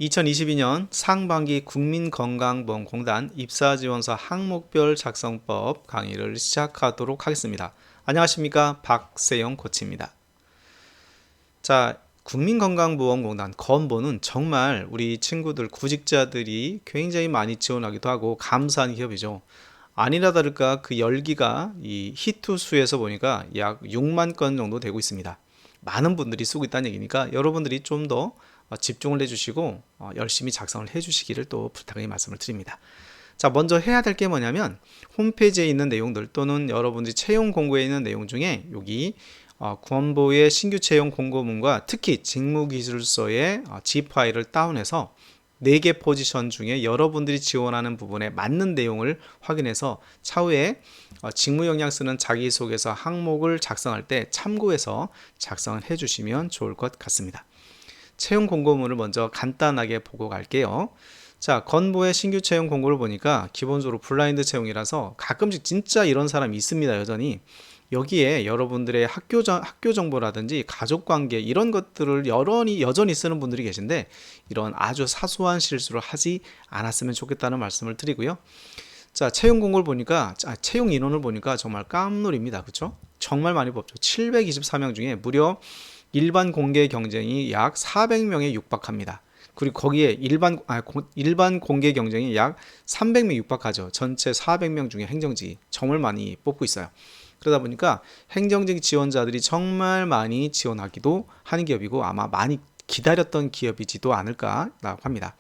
2022년 상반기 국민건강보험공단 입사지원서 항목별 작성법 강의를 시작하도록 하겠습니다. 안녕하십니까, 박세영 코치입니다. 자, 국민건강보험공단 건보는 정말 우리 친구들 구직자들이 굉장히 많이 지원하기도 하고 감사한 기업이죠. 아니나 다를까 그 열기가 이 히트 수에서 보니까 약 6만 건 정도 되고 있습니다. 많은 분들이 쓰고 있다는 얘기니까 여러분들이 좀 더 집중을 해주시고 열심히 작성을 해주시기를 또 부탁의 말씀을 드립니다. 자, 먼저 해야 될 게 뭐냐면 홈페이지에 있는 내용들 또는 여러분들이 채용 공고에 있는 내용 중에 여기 구원보의 신규 채용 공고문과 특히 직무기술서의 G 파일을 다운해서 4개 포지션 중에 여러분들이 지원하는 부분에 맞는 내용을 확인해서 차후에 직무 역량 쓰는 자기소개서 항목을 작성할 때 참고해서 작성을 해주시면 좋을 것 같습니다. 채용 공고문을 먼저 간단하게 보고 갈게요. 자, 건보의 신규 채용 공고를 보니까 기본적으로 블라인드 채용이라서 가끔씩 진짜 이런 사람이 있습니다. 여전히 여기에 여러분들의 학교 정보라든지 가족관계 이런 것들을 여전히 쓰는 분들이 계신데 이런 아주 사소한 실수를 하지 않았으면 좋겠다는 말씀을 드리고요. 자, 채용 공고를 보니까 채용 인원을 보니까 정말 깜놀입니다. 그렇죠? 정말 많이 뽑죠. 724명 중에 무려 일반 공개 경쟁이 약 400명에 육박합니다. 그리고 거기에 일반 공개 경쟁이 약 300명 육박하죠. 전체 400명 중에 행정직 정말 많이 뽑고 있어요. 그러다 보니까 행정직 지원자들이 정말 많이 지원하기도 하는 기업이고 아마 많이 기다렸던 기업이지도 않을까라고 합니다.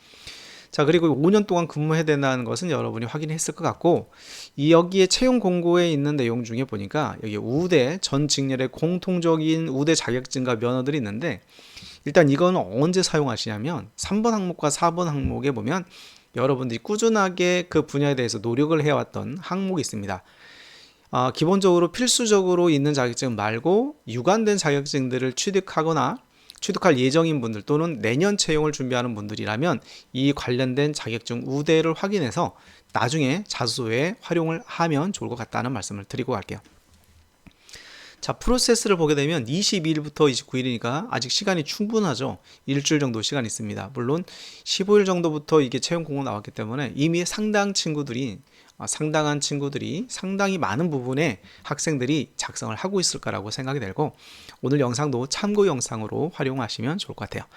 자, 그리고 5년 동안 근무해야 된다는 것은 여러분이 확인했을 것 같고 여기에 채용 공고에 있는 내용 중에 보니까 여기 우대 전 직렬의 공통적인 우대 자격증과 면허들이 있는데 일단 이건 언제 사용하시냐면 3번 항목과 4번 항목에 보면 여러분들이 꾸준하게 그 분야에 대해서 노력을 해왔던 항목이 있습니다. 기본적으로 필수적으로 있는 자격증 말고 유관된 자격증들을 취득할 예정인 분들 또는 내년 채용을 준비하는 분들이라면 이 관련된 자격증 우대를 확인해서 나중에 자소서에 활용을 하면 좋을 것 같다는 말씀을 드리고 갈게요. 자, 프로세스를 보게 되면 22일부터 29일이니까 아직 시간이 충분하죠. 일주일 정도 시간이 있습니다. 물론 15일 정도부터 이게 채용 공고 나왔기 때문에 이미 상당한 친구들이 상당히 많은 부분의 학생들이 작성을 하고 있을 거라고 생각이 되고 오늘 영상도 참고 영상으로 활용하시면 좋을 것 같아요.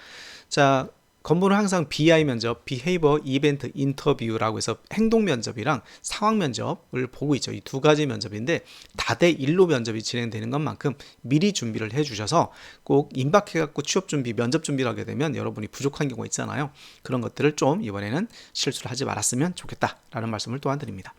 자, 건보는 항상 BI 면접, Behavior Event Interview라고 해서 행동 면접이랑 상황 면접을 보고 있죠. 이 두 가지 면접인데 다대 1로 면접이 진행되는 것만큼 미리 준비를 해주셔서 꼭 임박해갖고 취업 준비, 면접 준비를 하게 되면 여러분이 부족한 경우가 있잖아요. 그런 것들을 좀 이번에는 실수를 하지 말았으면 좋겠다라는 말씀을 또한 드립니다.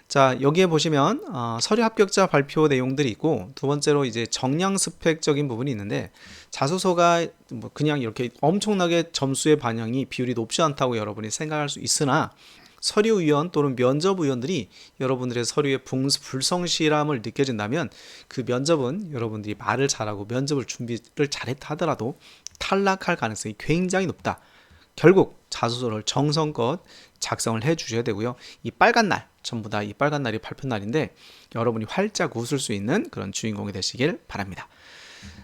자, 여기에 보시면 서류 합격자 발표 내용들이 있고 두 번째로 이제 정량 스펙적인 부분이 있는데 자소서가 뭐 그냥 이렇게 엄청나게 점수의 반영이 비율이 높지 않다고 여러분이 생각할 수 있으나 서류위원 또는 면접위원들이 여러분들의 서류의 불성실함을 느껴진다면 그 면접은 여러분들이 말을 잘하고 면접을 준비를 잘했다 하더라도 탈락할 가능성이 굉장히 높다. 결국 자소서를 정성껏 작성을 해 주셔야 되고요. 이 빨간 날, 전부 다 이 빨간 날이 발표 날인데 여러분이 활짝 웃을 수 있는 그런 주인공이 되시길 바랍니다.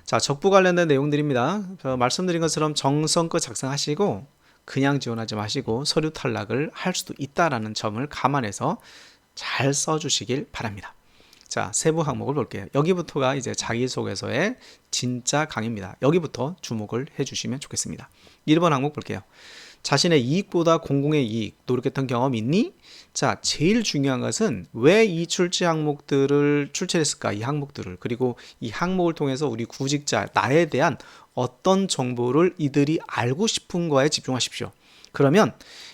자, 적부 관련된 내용들입니다. 말씀드린 것처럼 정성껏 작성하시고 그냥 지원하지 마시고 서류 탈락을 할 수도 있다라는 점을 감안해서 잘 써주시길 바랍니다. 자, 세부 항목을 볼게요. 여기부터가 이제 자기소개서의 진짜 강의입니다. 여기부터 주목을 해주시면 좋겠습니다. 1번 항목 볼게요. 자신의 이익보다 공공의 이익 노력했던 경험이 있니? 자, 제일 중요한 것은 왜 이 출제 항목들을 출제했을까? 이 항목들을. 그리고 이 항목을 통해서 우리 구직자, 나에 대한 어떤 정보를 이들이 알고 싶은 거에 집중하십시오. 그러면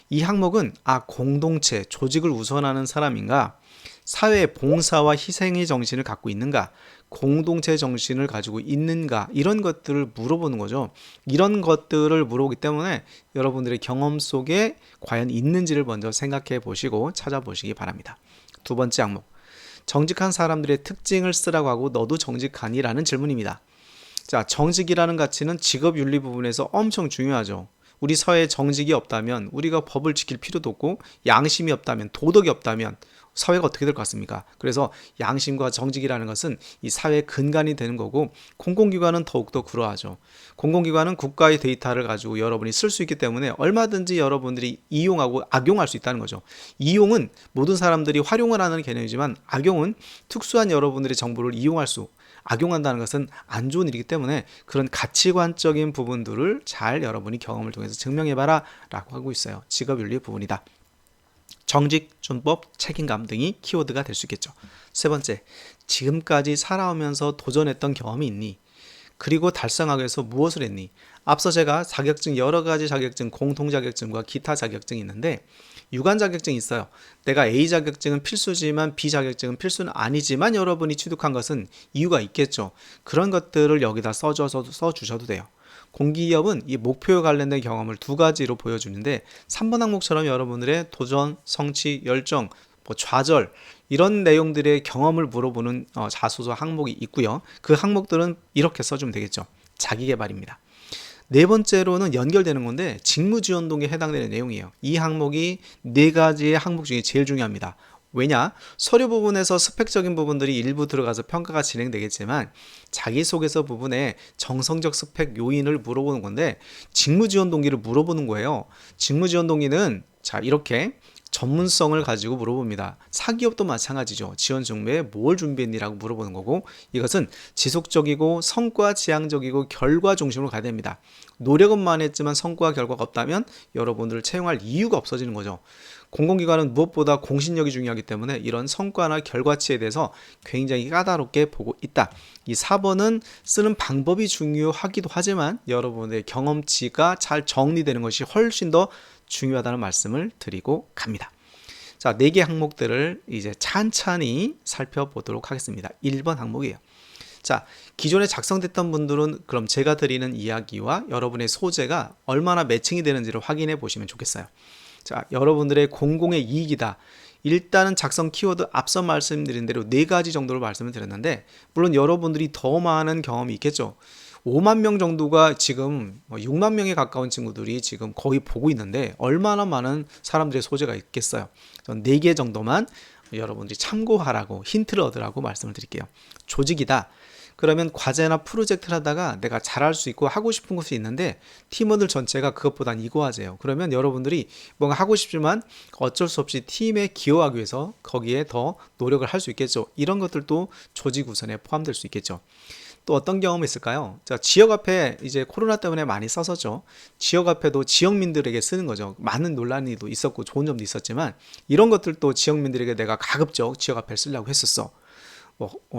이 항목은 공동체, 조직을 우선하는 사람인가? 사회 봉사와 희생의 정신을 갖고 있는가? 공동체 정신을 가지고 있는가? 이런 것들을 물어보는 거죠. 이런 것들을 물어보기 때문에 여러분들의 경험 속에 과연 있는지를 먼저 생각해 보시고 찾아보시기 바랍니다. 두 번째 항목, 정직한 사람들의 특징을 쓰라고 하고 너도 정직하니? 라는 질문입니다. 자, 정직이라는 가치는 직업윤리 부분에서 엄청 중요하죠. 우리 사회에 정직이 없다면 우리가 법을 지킬 필요도 없고 양심이 없다면 도덕이 없다면 사회가 어떻게 될 것 같습니까? 그래서 양심과 정직이라는 것은 이 사회의 근간이 되는 거고, 공공기관은 더욱더 그러하죠. 공공기관은 국가의 데이터를 가지고 여러분이 쓸 수 있기 때문에 얼마든지 여러분들이 이용하고 악용할 수 있다는 거죠. 이용은 모든 사람들이 활용을 하는 개념이지만, 악용은 특수한 여러분들의 정보를 이용할 수, 악용한다는 것은 안 좋은 일이기 때문에 그런 가치관적인 부분들을 잘 여러분이 경험을 통해서 증명해봐라 라고 하고 있어요. 직업윤리의 부분이다. 정직, 준법, 책임감 등이 키워드가 될 수 있겠죠. 세 번째, 지금까지 살아오면서 도전했던 경험이 있니? 그리고 달성하기 위해서 무엇을 했니? 앞서 제가 자격증, 여러 가지 자격증, 공통 자격증과 기타 자격증이 있는데, 유관 자격증이 있어요. 내가 A 자격증은 필수지만 B 자격증은 필수는 아니지만 여러분이 취득한 것은 이유가 있겠죠. 그런 것들을 여기다 써주셔도 돼요. 공기업은 이 목표에 관련된 경험을 두 가지로 보여주는데, 3번 항목처럼 여러분들의 도전, 성취, 열정, 좌절 이런 내용들의 경험을 물어보는 자소서 항목이 있고요. 그 항목들은 이렇게 써주면 되겠죠. 자기계발입니다. 네 번째로는 연결되는 건데, 직무지원동기에 해당되는 내용이에요. 이 항목이 네 가지의 항목 중에 제일 중요합니다. 왜냐? 서류 부분에서 스펙적인 부분들이 일부 들어가서 평가가 진행되겠지만, 자기소개서 부분에 정성적 스펙 요인을 물어보는 건데, 직무지원동기를 물어보는 거예요. 직무지원동기는 자, 이렇게 전문성을 가지고 물어봅니다. 사기업도 마찬가지죠. 지원 준비에 뭘 준비했니라고 물어보는 거고, 이것은 지속적이고 성과 지향적이고 결과 중심으로 가야 됩니다. 노력은 많이 했지만 성과 결과가 없다면 여러분들을 채용할 이유가 없어지는 거죠. 공공기관은 무엇보다 공신력이 중요하기 때문에 이런 성과나 결과치에 대해서 굉장히 까다롭게 보고 있다. 이 4번은 쓰는 방법이 중요하기도 하지만 여러분의 경험치가 잘 정리되는 것이 훨씬 더 중요하다는 말씀을 드리고 갑니다. 자, 4개 항목들을 이제 찬찬히 살펴보도록 하겠습니다. 1번 항목이에요. 자, 기존에 작성됐던 분들은 그럼 제가 드리는 이야기와 여러분의 소재가 얼마나 매칭이 되는지를 확인해 보시면 좋겠어요. 자, 여러분들의 공공의 이익이다. 일단은 작성 키워드 앞서 말씀드린 대로 4가지 정도로 말씀을 드렸는데, 물론 여러분들이 더 많은 경험이 있겠죠. 5만 명 정도가 지금 6만 명에 가까운 친구들이 지금 거의 보고 있는데 얼마나 많은 사람들의 소재가 있겠어요. 전 4개 정도만 여러분들이 참고하라고, 힌트를 얻으라고 말씀을 드릴게요. 조직이다. 그러면 과제나 프로젝트를 하다가 내가 잘할 수 있고 하고 싶은 것이 있는데 팀원들 전체가 그것보단 이거 하세요. 그러면 여러분들이 뭔가 하고 싶지만 어쩔 수 없이 팀에 기여하기 위해서 거기에 더 노력을 할 수 있겠죠. 이런 것들도 조직 우선에 포함될 수 있겠죠. 또 어떤 경험이 있을까요? 자, 지역화폐 이제 코로나 때문에 많이 써서죠. 지역화폐도 지역민들에게 쓰는 거죠. 많은 논란이 있었고 좋은 점도 있었지만, 이런 것들도 지역민들에게 내가 가급적 지역화폐를 쓰려고 했었어.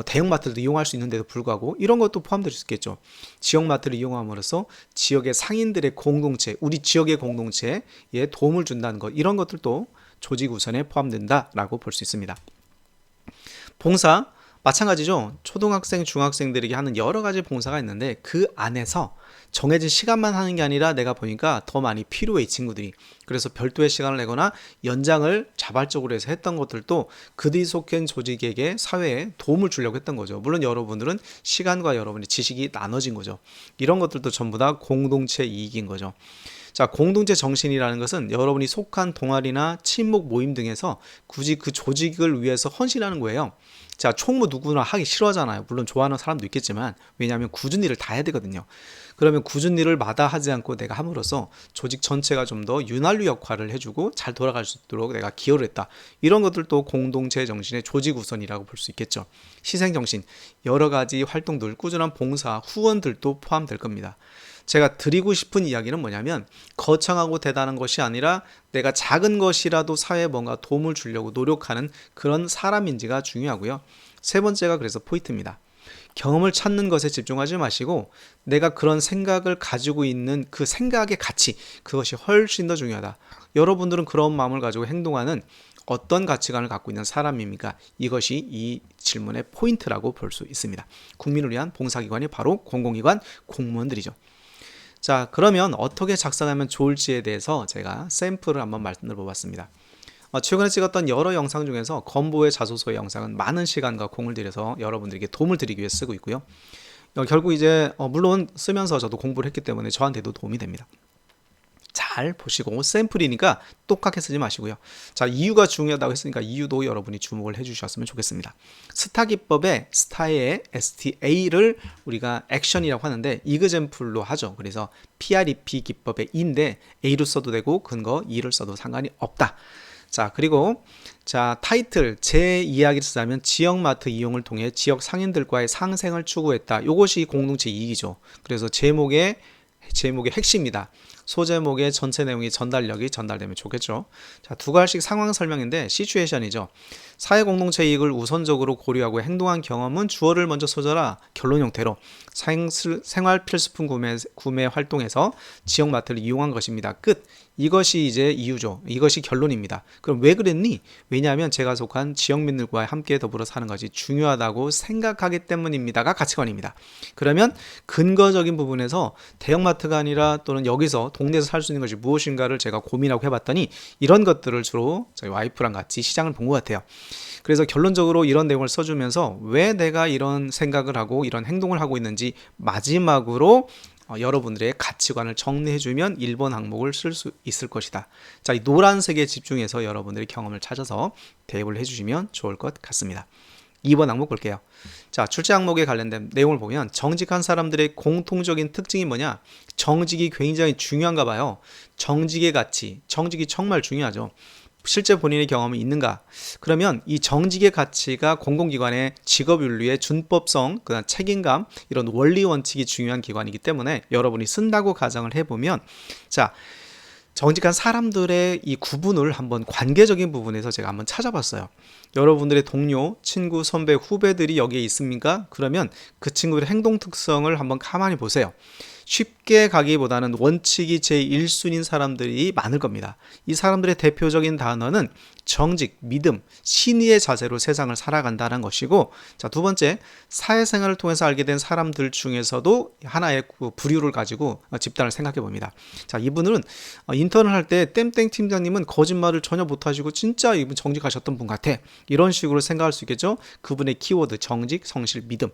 대형마트도 이용할 수 있는데도 불구하고 이런 것도 포함될 수 있겠죠. 지역마트를 이용함으로써 지역의 상인들의 공동체, 우리 지역의 공동체에 도움을 준다는 것, 이런 것들도 조직 우선에 포함된다라고 볼 수 있습니다. 봉사 마찬가지죠. 초등학생, 중학생들에게 하는 여러 가지 봉사가 있는데 그 안에서 정해진 시간만 하는 게 아니라 내가 보니까 더 많이 필요해, 이 친구들이. 그래서 별도의 시간을 내거나 연장을 자발적으로 해서 했던 것들도 그들이 속한 조직에게, 사회에 도움을 주려고 했던 거죠. 물론 여러분들은 시간과 여러분의 지식이 나눠진 거죠. 이런 것들도 전부 다 공동체 이익인 거죠. 자, 공동체 정신이라는 것은 여러분이 속한 동아리나 친목 모임 등에서 굳이 그 조직을 위해서 헌신하는 거예요. 자, 총무 누구나 하기 싫어하잖아요. 물론 좋아하는 사람도 있겠지만, 왜냐하면 굳은 일을 다 해야 되거든요. 그러면 굳은 일을 마다하지 않고 내가 함으로써 조직 전체가 좀 더 윤활유 역할을 해주고 잘 돌아갈 수 있도록 내가 기여를 했다. 이런 것들도 공동체 정신의 조직 우선이라고 볼 수 있겠죠. 희생정신, 여러 가지 활동들, 꾸준한 봉사, 후원들도 포함될 겁니다. 제가 드리고 싶은 이야기는 뭐냐면, 거창하고 대단한 것이 아니라 내가 작은 것이라도 사회에 뭔가 도움을 주려고 노력하는 그런 사람인지가 중요하고요. 세 번째가 그래서 포인트입니다. 경험을 찾는 것에 집중하지 마시고 내가 그런 생각을 가지고 있는 그 생각의 가치, 그것이 훨씬 더 중요하다. 여러분들은 그런 마음을 가지고 행동하는 어떤 가치관을 갖고 있는 사람입니까? 이것이 이 질문의 포인트라고 볼 수 있습니다. 국민을 위한 봉사기관이 바로 공공기관 공무원들이죠. 자, 그러면 어떻게 작성하면 좋을지에 대해서 제가 샘플을 한번 말씀드려 보았습니다. 최근에 찍었던 여러 영상 중에서 건보의 자소서의 영상은 많은 시간과 공을 들여서 여러분들에게 도움을 드리기 위해 쓰고 있고요. 결국 이제 물론 쓰면서 저도 공부를 했기 때문에 저한테도 도움이 됩니다. 잘 보시고, 샘플이니까 똑같게 쓰지 마시고요. 자, 이유가 중요하다고 했으니까 이유도 여러분이 주목을 해주셨으면 좋겠습니다. 스타 기법의 스타의 STA를 우리가 액션이라고 하는데 이그젬플로 하죠. 그래서 PREP 기법의 E인데 A로 써도 되고 근거 E를 써도 상관이 없다. 자, 그리고 자, 타이틀 제 이야기를 쓰자면 지역마트 이용을 통해 지역 상인들과의 상생을 추구했다. 이것이 공동체 이익이죠. 그래서 제목의 핵심이다. 소제목의 전체 내용이 전달력이 전달되면 좋겠죠. 자, 두 가지씩 상황 설명인데 시츄에이션이죠. 사회 공동체 이익을 우선적으로 고려하고 행동한 경험은 주어를 먼저 써줘라. 결론 형태로 생활 필수품 구매 활동에서 지역마트를 이용한 것입니다. 끝. 이것이 이제 이유죠. 이것이 결론입니다. 그럼 왜 그랬니? 왜냐하면 제가 속한 지역민들과 함께 더불어 사는 것이 중요하다고 생각하기 때문입니다가 가치관입니다. 그러면 근거적인 부분에서 대형마트가 아니라 또는 여기서 동네에서 살 수 있는 것이 무엇인가를 제가 고민하고 해봤더니 이런 것들을 주로 저희 와이프랑 같이 시장을 본 것 같아요. 그래서 결론적으로 이런 내용을 써주면서 왜 내가 이런 생각을 하고 이런 행동을 하고 있는지 마지막으로 여러분들의 가치관을 정리해주면 1번 항목을 쓸 수 있을 것이다. 자, 이 노란색에 집중해서 여러분들의 경험을 찾아서 대입을 해주시면 좋을 것 같습니다. 2번 항목 볼게요. 자, 출제 항목에 관련된 내용을 보면 정직한 사람들의 공통적인 특징이 뭐냐? 정직이 굉장히 중요한가 봐요. 정직의 가치, 정직이 정말 중요하죠. 실제 본인의 경험이 있는가? 그러면 이 정직의 가치가 공공기관의 직업윤리의 준법성, 그다음 책임감, 이런 원리 원칙이 중요한 기관이기 때문에 여러분이 쓴다고 가정을 해보면, 자, 정직한 사람들의 이 구분을 한번 관계적인 부분에서 제가 한번 찾아봤어요. 여러분들의 동료, 친구, 선배, 후배들이 여기에 있습니까? 그러면 그 친구들의 행동 특성을 한번 가만히 보세요. 쉽게 가기보다는 원칙이 제1순위인 사람들이 많을 겁니다. 이 사람들의 대표적인 단어는 정직, 믿음, 신의의 자세로 세상을 살아간다는 것이고, 자, 두 번째, 사회생활을 통해서 알게 된 사람들 중에서도 하나의 부류를 가지고 집단을 생각해 봅니다. 자, 이분은 인턴을 할 때 땜땡 팀장님은 거짓말을 전혀 못하시고 진짜 이분 정직하셨던 분 같아. 이런 식으로 생각할 수 있겠죠. 그분의 키워드 정직, 성실, 믿음.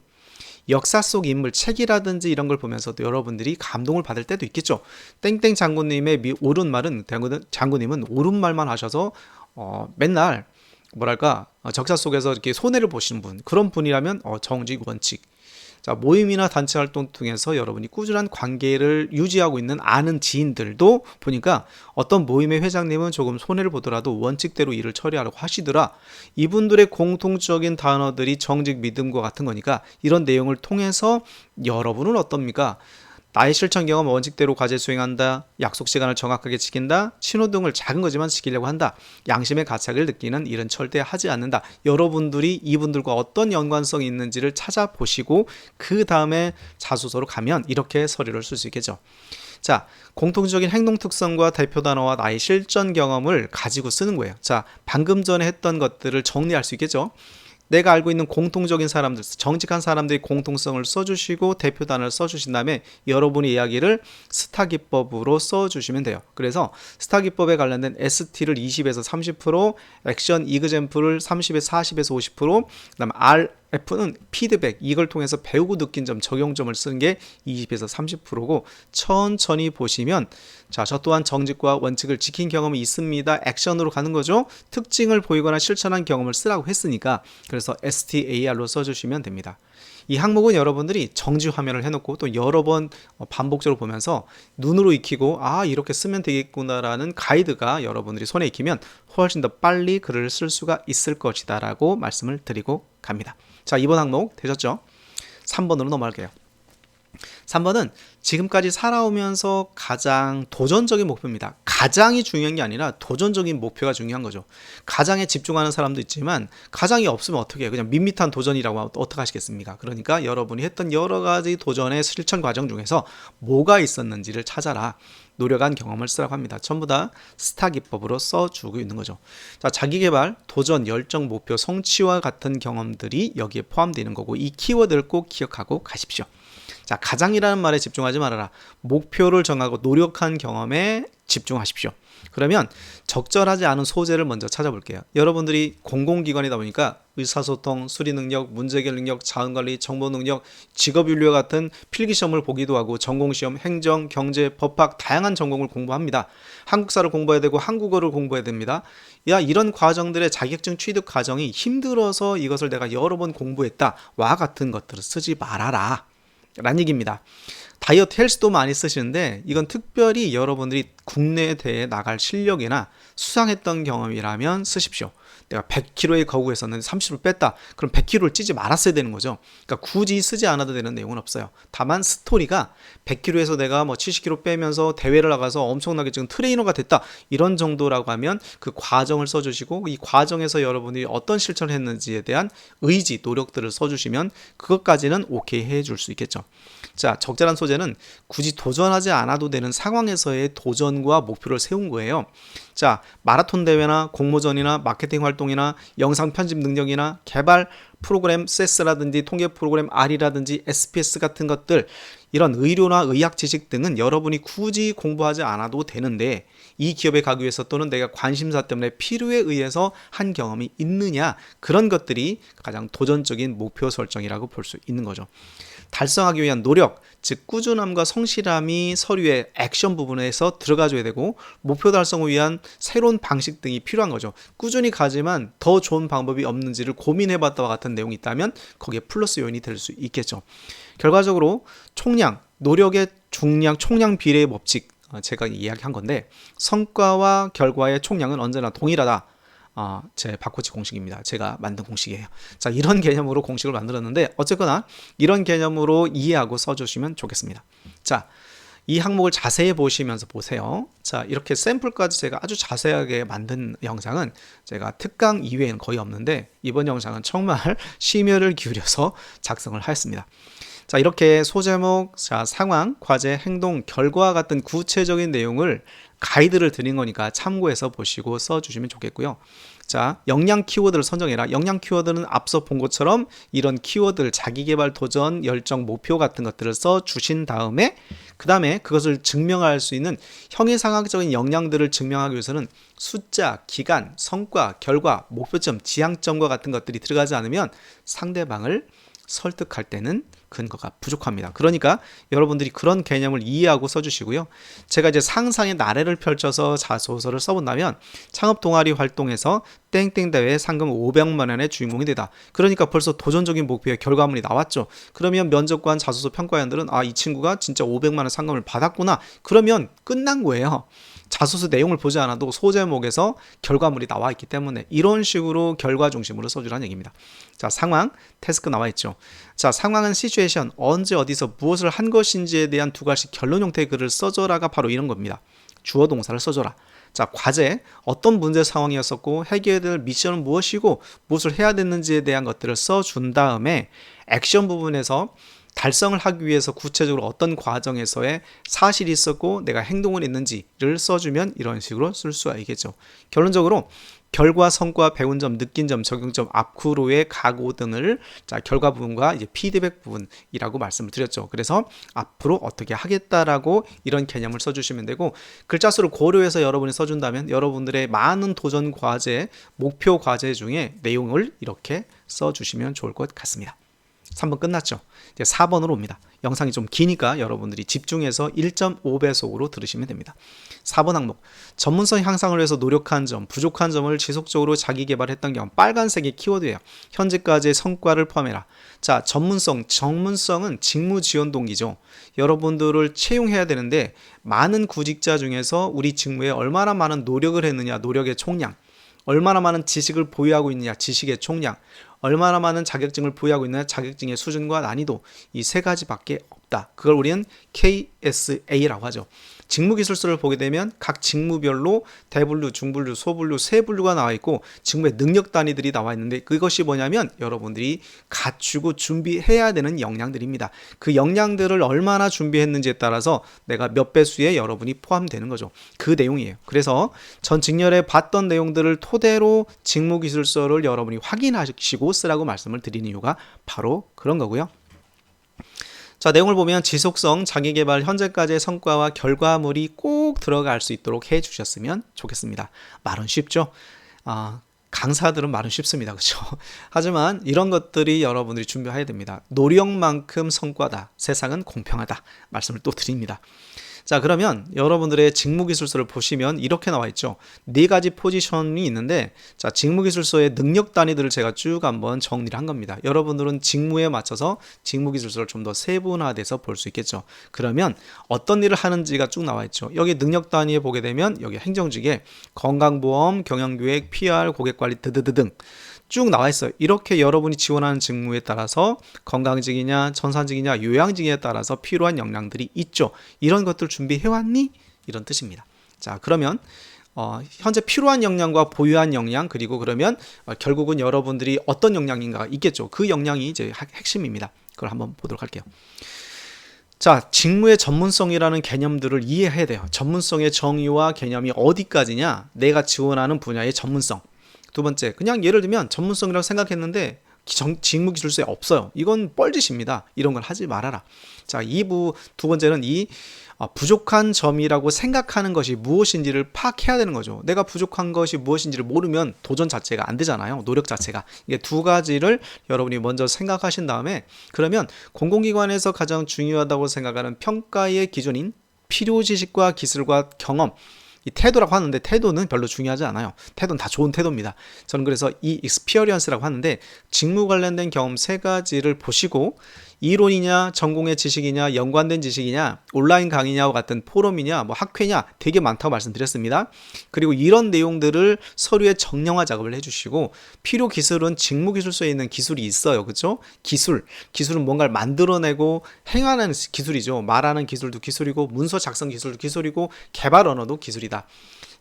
역사 속 인물 책이라든지 이런 걸 보면서도 여러분들이 감동을 받을 때도 있겠죠. 땡땡 장군님의 옳은 말은, 장군님은 옳은 말만 하셔서 맨날 뭐랄까 적자 속에서 이렇게 손해를 보시는 분, 그런 분이라면 정직, 원칙. 자, 모임이나 단체 활동 통해서 여러분이 꾸준한 관계를 유지하고 있는 아는 지인들도 보니까 어떤 모임의 회장님은 조금 손해를 보더라도 원칙대로 일을 처리하려고 하시더라. 이분들의 공통적인 단어들이 정직, 믿음과 같은 거니까 이런 내용을 통해서 여러분은 어떻습니까? 나의 실천 경험 원칙대로 과제 수행한다. 약속 시간을 정확하게 지킨다. 신호등을 작은 거지만 지키려고 한다. 양심의 가책을 느끼는 일은 절대 하지 않는다. 여러분들이 이분들과 어떤 연관성이 있는지를 찾아보시고 그 다음에 자소서로 가면 이렇게 서류를 쓸 수 있겠죠. 자, 공통적인 행동 특성과 대표 단어와 나의 실전 경험을 가지고 쓰는 거예요. 자, 방금 전에 했던 것들을 정리할 수 있겠죠. 내가 알고 있는 공통적인 사람들, 정직한 사람들의 공통성을 써주시고 대표 단어를 써주신 다음에 여러분의 이야기를 스타 기법으로 써주시면 돼요. 그래서 스타 기법에 관련된 ST를 20에서 30%, 액션 이그젬플을 30에서 40에서 50%, 그다음 RF는 피드백, 이걸 통해서 배우고 느낀 점, 적용점을 쓰는 게 20에서 30%고 천천히 보시면 자, 저 또한 정직과 원칙을 지킨 경험이 있습니다. 액션으로 가는 거죠. 특징을 보이거나 실천한 경험을 쓰라고 했으니까 그래서 STAR로 써주시면 됩니다. 이 항목은 여러분들이 정지 화면을 해놓고 또 여러 번 반복적으로 보면서 눈으로 익히고 이렇게 쓰면 되겠구나라는 가이드가 여러분들이 손에 익히면 훨씬 더 빨리 글을 쓸 수가 있을 것이다 라고 말씀을 드리고 갑니다. 자, 이번 항목 되셨죠? 3번으로 넘어갈게요. 3번은 지금까지 살아오면서 가장 도전적인 목표입니다. 가장이 중요한 게 아니라 도전적인 목표가 중요한 거죠. 가장에 집중하는 사람도 있지만 가장이 없으면 어떻게 해요? 그냥 밋밋한 도전이라고 하면 어떻게 하시겠습니까? 그러니까 여러분이 했던 여러 가지 도전의 실천 과정 중에서 뭐가 있었는지를 찾아라. 노력한 경험을 쓰라고 합니다. 전부 다 스타 기법으로 써주고 있는 거죠. 자, 자기개발, 도전, 열정, 목표, 성취와 같은 경험들이 여기에 포함되어 있는 거고 이 키워드를 꼭 기억하고 가십시오. 자, 가장이라는 말에 집중하지 말아라. 목표를 정하고 노력한 경험에 집중하십시오. 그러면 적절하지 않은 소재를 먼저 찾아볼게요. 여러분들이 공공기관이다 보니까 의사소통, 수리능력, 문제해결 능력, 자원관리, 정보능력, 직업윤리와 같은 필기시험을 보기도 하고 전공시험, 행정, 경제, 법학 다양한 전공을 공부합니다. 한국사를 공부해야 되고 한국어를 공부해야 됩니다. 이런 과정들의 자격증 취득 과정이 힘들어서 이것을 내가 여러 번 공부했다 와 같은 것들을 쓰지 말아라 라는 얘기입니다. 다이어트 헬스도 많이 쓰시는데 이건 특별히 여러분들이 국내에 대해 나갈 실력이나 수상했던 경험이라면 쓰십시오. 내가 100kg에 거구했었는데 30kg 뺐다. 그럼 100kg를 찌지 말았어야 되는 거죠. 그러니까 굳이 쓰지 않아도 되는 내용은 없어요. 다만 스토리가 100kg에서 내가 뭐 70kg 빼면서 대회를 나가서 엄청나게 지금 트레이너가 됐다. 이런 정도라고 하면 그 과정을 써주시고 이 과정에서 여러분이 어떤 실천을 했는지에 대한 의지, 노력들을 써주시면 그것까지는 오케이 해줄 수 있겠죠. 자, 적절한 소재는 굳이 도전하지 않아도 되는 상황에서의 도전과 목표를 세운 거예요. 자, 마라톤 대회나 공모전이나 마케팅 활동이나 영상 편집 능력이나 개발 프로그램 세스라든지 통계 프로그램 R이라든지 SPS 같은 것들, 이런 의료나 의학 지식 등은 여러분이 굳이 공부하지 않아도 되는데 이 기업에 가기 위해서 또는 내가 관심사 때문에 필요에 의해서 한 경험이 있느냐, 그런 것들이 가장 도전적인 목표 설정이라고 볼 수 있는 거죠. 달성하기 위한 노력, 즉 꾸준함과 성실함이 서류의 액션 부분에서 들어가줘야 되고 목표 달성을 위한 새로운 방식 등이 필요한 거죠. 꾸준히 가지만 더 좋은 방법이 없는지를 고민해봤다와 같은 내용이 있다면 거기에 플러스 요인이 될 수 있겠죠. 결과적으로 총량, 노력의 중량, 총량 비례의 법칙, 제가 이야기한 건데 성과와 결과의 총량은 언제나 동일하다. 제 바코치 공식입니다. 제가 만든 공식이에요. 자, 이런 개념으로 공식을 만들었는데 어쨌거나 이런 개념으로 이해하고 써주시면 좋겠습니다. 자, 이 항목을 자세히 보시면서 보세요. 자, 이렇게 샘플까지 제가 아주 자세하게 만든 영상은 제가 특강 이외에는 거의 없는데 이번 영상은 정말 심혈을 기울여서 작성을 하였습니다. 자, 이렇게 소제목, 자, 상황, 과제, 행동, 결과와 같은 구체적인 내용을 가이드를 드린 거니까 참고해서 보시고 써주시면 좋겠고요. 자, 역량 키워드를 선정해라. 역량 키워드는 앞서 본 것처럼 이런 키워드를 자기개발, 도전, 열정, 목표 같은 것들을 써주신 다음에 그 다음에 그것을 증명할 수 있는 형이상학적인 역량들을 증명하기 위해서는 숫자, 기간, 성과, 결과, 목표점, 지향점과 같은 것들이 들어가지 않으면 상대방을 설득할 때는 근거가 부족합니다. 그러니까 여러분들이 그런 개념을 이해하고 써주시고요. 제가 이제 상상의 나래를 펼쳐서 자소서를 써본다면 창업 동아리 활동에서 땡땡 대회 상금 500만 원의 주인공이 되다. 그러니까 벌써 도전적인 목표의 결과물이 나왔죠. 그러면 면접관, 자소서 평가위원들은 이 친구가 진짜 500만 원 상금을 받았구나. 그러면 끝난 거예요. 자소서 내용을 보지 않아도 소제목에서 결과물이 나와 있기 때문에 이런 식으로 결과 중심으로 써주라는 얘기입니다. 자, 상황, 태스크 나와 있죠. 자, 상황은 시츄에이션, 언제 어디서 무엇을 한 것인지에 대한 두 가지 결론 형태의 글을 써줘라가 바로 이런 겁니다. 주어 동사를 써줘라. 자, 과제, 어떤 문제 상황이었었고 해결해야 될 미션은 무엇이고 무엇을 해야 됐는지에 대한 것들을 써준 다음에 액션 부분에서 달성을 하기 위해서 구체적으로 어떤 과정에서의 사실이 있었고 내가 행동을 했는지를 써주면 이런 식으로 쓸 수가 있겠죠. 결론적으로 결과, 성과, 배운 점, 느낀 점, 적용점, 앞으로의 각오 등을 자, 결과 부분과 이제 피드백 부분이라고 말씀을 드렸죠. 그래서 앞으로 어떻게 하겠다라고 이런 개념을 써주시면 되고 글자 수를 고려해서 여러분이 써준다면 여러분들의 많은 도전 과제, 목표 과제 중에 내용을 이렇게 써주시면 좋을 것 같습니다. 3번 끝났죠. 이제 4번으로 옵니다. 영상이 좀 기니까 여러분들이 집중해서 1.5배속으로 들으시면 됩니다. 4번 항목, 전문성 향상을 위해서 노력한 점, 부족한 점을 지속적으로 자기 개발했던 경험. 빨간색이 키워드예요. 현재까지의 성과를 포함해라. 자, 전문성은 직무 지원 동기죠. 여러분들을 채용해야 되는데 많은 구직자 중에서 우리 직무에 얼마나 많은 노력을 했느냐, 노력의 총량, 얼마나 많은 지식을 보유하고 있느냐, 지식의 총량, 얼마나 많은 자격증을 보유하고 있느냐, 자격증의 수준과 난이도, 이 세 가지밖에 없다. 그걸 우리는 KSA라고 하죠. 직무기술서를 보게 되면 각 직무별로 대분류, 중분류, 소분류, 세분류가 나와 있고 직무의 능력 단위들이 나와 있는데 그것이 뭐냐면 여러분들이 갖추고 준비해야 되는 역량들입니다. 그 역량들을 얼마나 준비했는지에 따라서 내가 몇 배수에 여러분이 포함되는 거죠. 그 내용이에요. 그래서 전 직렬에 봤던 내용들을 토대로 직무기술서를 여러분이 확인하시고 쓰라고 말씀을 드리는 이유가 바로 그런 거고요. 자, 내용을 보면 지속성, 자기계발, 현재까지의 성과와 결과물이 꼭 들어갈 수 있도록 해 주셨으면 좋겠습니다. 말은 쉽죠? 강사들은 말은 쉽습니다. 그렇죠? 하지만 이런 것들이 여러분들이 준비해야 됩니다. 노력만큼 성과다. 세상은 공평하다. 말씀을 또 드립니다. 자, 그러면 여러분들의 직무기술서를 보시면 이렇게 나와 있죠. 네 가지 포지션이 있는데, 자, 직무기술서의 능력 단위들을 제가 쭉 한번 정리를 한 겁니다. 여러분들은 직무에 맞춰서 직무기술서를 좀 더 세분화돼서 볼 수 있겠죠. 그러면 어떤 일을 하는지가 쭉 나와 있죠. 여기 능력 단위에 보게 되면 여기 행정직에 건강보험, 경영기획, PR, 고객관리 드드드 등 쭉 나와 있어요. 이렇게 여러분이 지원하는 직무에 따라서 건강직이냐 전산직이냐 요양직에 따라서 필요한 역량들이 있죠. 이런 것들 준비해왔니? 이런 뜻입니다. 자, 그러면 현재 필요한 역량과 보유한 역량, 그리고 그러면 결국은 여러분들이 어떤 역량인가 있겠죠. 그 역량이 이제 핵심입니다. 그걸 한번 보도록 할게요. 자, 직무의 전문성이라는 개념들을 이해해야 돼요. 전문성의 정의와 개념이 어디까지냐? 내가 지원하는 분야의 전문성. 두 번째, 그냥 예를 들면 전문성이라고 생각했는데 직무기술서에 없어요. 이건 뻘짓입니다. 이런 걸 하지 말아라. 자, 두 번째는 부족한 점이라고 생각하는 것이 무엇인지를 파악해야 되는 거죠. 내가 부족한 것이 무엇인지를 모르면 도전 자체가 안 되잖아요. 노력 자체가. 이게 두 가지를 여러분이 먼저 생각하신 다음에, 그러면 공공기관에서 가장 중요하다고 생각하는 평가의 기준인 필요 지식과 기술과 경험, 이 태도라고 하는데 태도는 별로 중요하지 않아요. 태도는 다 좋은 태도입니다. 저는 그래서 이 익스피리언스라고 하는데 직무 관련된 경험 세 가지를 보시고 이론이냐 전공의 지식이냐 연관된 지식이냐 온라인 강의냐와 같은 포럼이냐 학회냐 되게 많다고 말씀드렸습니다. 그리고 이런 내용들을 서류에 정량화 작업을 해주시고 필요 기술은 직무기술서에 있는 기술이 있어요. 그렇죠? 기술은 뭔가를 만들어내고 행하는 기술이죠. 말하는 기술도 기술이고 문서 작성 기술도 기술이고 개발 언어도 기술이다.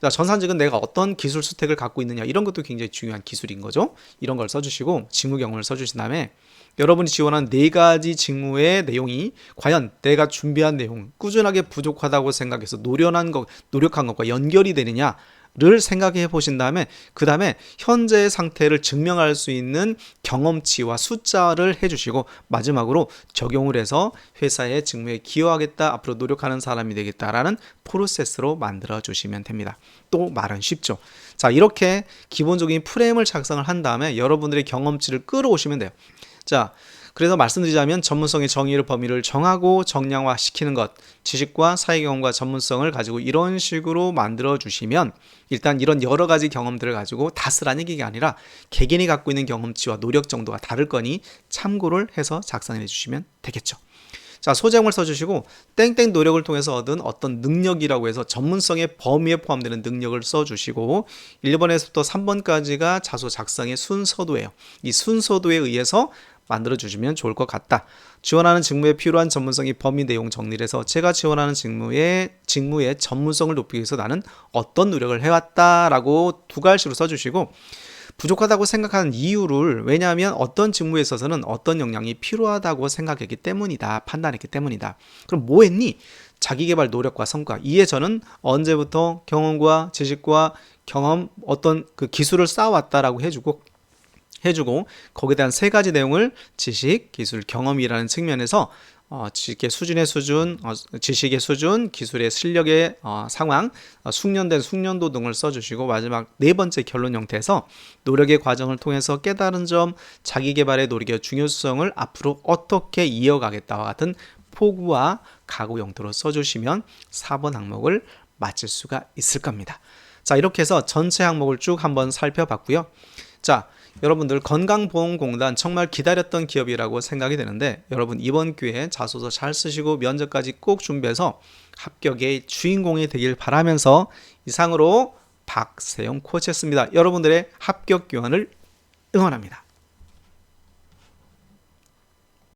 자, 전산직은 내가 어떤 기술 스택을 갖고 있느냐 이런 것도 굉장히 중요한 기술인 거죠. 이런 걸 써주시고 직무 경험을 써주신 다음에 여러분이 지원한 네 가지 직무의 내용이 과연 내가 준비한 내용 꾸준하게 부족하다고 생각해서 노력한 것과 연결이 되느냐를 생각해 보신 다음에 그 다음에 현재의 상태를 증명할 수 있는 경험치와 숫자를 해주시고 마지막으로 적용을 해서 회사의 직무에 기여하겠다, 앞으로 노력하는 사람이 되겠다라는 프로세스로 만들어 주시면 됩니다. 또 말은 쉽죠. 자, 이렇게 기본적인 프레임을 작성을 한 다음에 여러분들의 경험치를 끌어오시면 돼요. 자, 그래서 말씀드리자면 전문성의 정의를 범위를 정하고 정량화시키는 것, 지식과 사회 경험과 전문성을 가지고 이런 식으로 만들어 주시면 일단 이런 여러 가지 경험들을 가지고 다 쓰라는 얘기가 아니라 개개인이 갖고 있는 경험치와 노력 정도가 다를 거니 참고를 해서 작성해 주시면 되겠죠. 자, 소제목을 써주시고 땡땡 노력을 통해서 얻은 어떤 능력이라고 해서 전문성의 범위에 포함되는 능력을 써주시고 1번에서부터 3번까지가 자소 작성의 순서도예요. 이 순서도에 의해서 만들어주시면 좋을 것 같다. 지원하는 직무에 필요한 전문성이 범위 내용 정리를 해서 제가 지원하는 직무의 전문성을 높이기 위해서 나는 어떤 노력을 해왔다라고 두 갈씩으로 써주시고 부족하다고 생각하는 이유를, 왜냐하면 어떤 직무에 있어서는 어떤 역량이 필요하다고 생각했기 때문이다. 판단했기 때문이다. 그럼 뭐 했니? 자기계발 노력과 성과. 이에 저는 언제부터 경험과 지식과 경험 어떤 그 기술을 쌓아왔다라고 해주고 거기에 대한 세 가지 내용을 지식, 기술, 경험이라는 측면에서 지식의 수준의 수준, 지식의 수준, 기술의 실력의 상황, 숙련된 숙련도 등을 써주시고 마지막 네 번째 결론 형태에서 노력의 과정을 통해서 깨달은 점, 자기개발의 노력의 중요성을 앞으로 어떻게 이어가겠다와 같은 포부와 각오 형태로 써주시면 4번 항목을 마칠 수가 있을 겁니다. 자, 이렇게 해서 전체 항목을 쭉 한번 살펴봤고요. 자, 여러분들 건강보험공단 정말 기다렸던 기업이라고 생각이 되는데 여러분 이번 기회에 자소서 잘 쓰시고 면접까지 꼭 준비해서 합격의 주인공이 되길 바라면서 이상으로 박세용 코치였습니다. 여러분들의 합격 기원을 응원합니다.